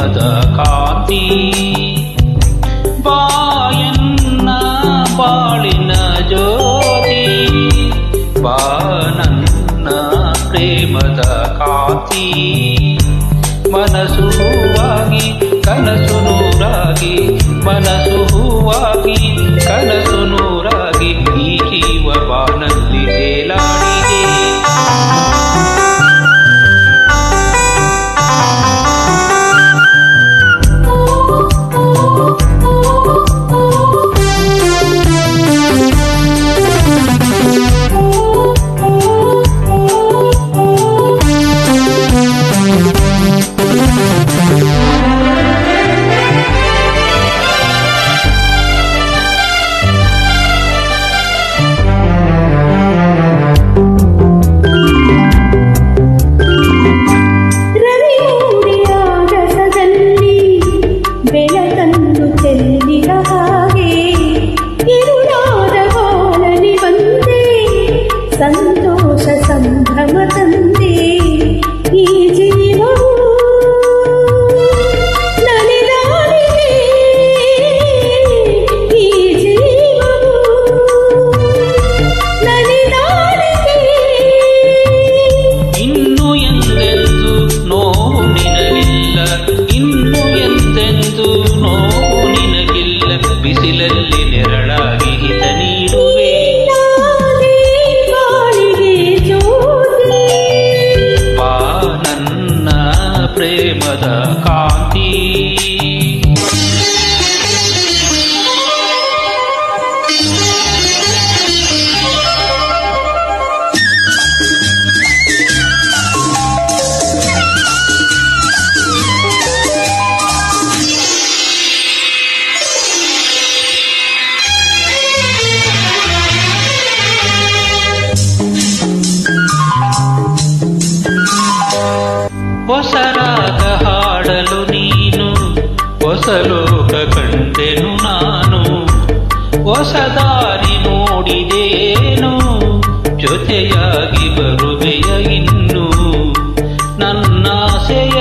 ಪ್ರೇಮದ ಕಾಂತಿ ಬಾಯನ್ನ ಬಾಳಿನ ಜ್ಯೋತಿ ಬಾ ನನ್ನ ಪ್ರೇಮದ ಕಾಂತಿ ಮನಸ್ಸು ಹೂವಾಗಿ ಕನಸು ನೂರಾಗಿ ಮನಸ್ಸು ಹೂವಾಗಿ ಕನಸು ನೂರಾಗಿ ಈ ಜೀವ ಬಾನಲ್ಲಿ ತೇಲಾಡಿದೆ ಸಂತೋಷ ಸಂಭ್ರಮ ತಂದೆ ಈ ಜೀವವು ನಲಿದಾಡಿದೆ ಈ ಜೀವವು ನಲಿದಾಡಿದೆ ಇನ್ನು ಎಂದೆಂದು ನೋವು ನಿನಗಿಲ್ಲ ಇನ್ನು ಎಂದೆಂದು ನೋವು ನಿನಗಿಲ್ಲ ಬಿಸಿಲಲ್ಲಿ ನೆರಳಾಗಿ ಹಿತ ನೀಡುವೆ ಪ್ರೇಮದ ಕಾಂತಿ ಹೊಸರಾಗ ಹಾಡಲು ನೀನು ಹೊಸ ಲೋಕ ಕಂಡೆನು ನಾನು ಹೊಸ ದಾರಿ ನೋಡಿದೇನು ಜೊತೆಯಾಗಿ ಬರುವೆಯ ಇನ್ನು ನನ್ನಾಸೆಯ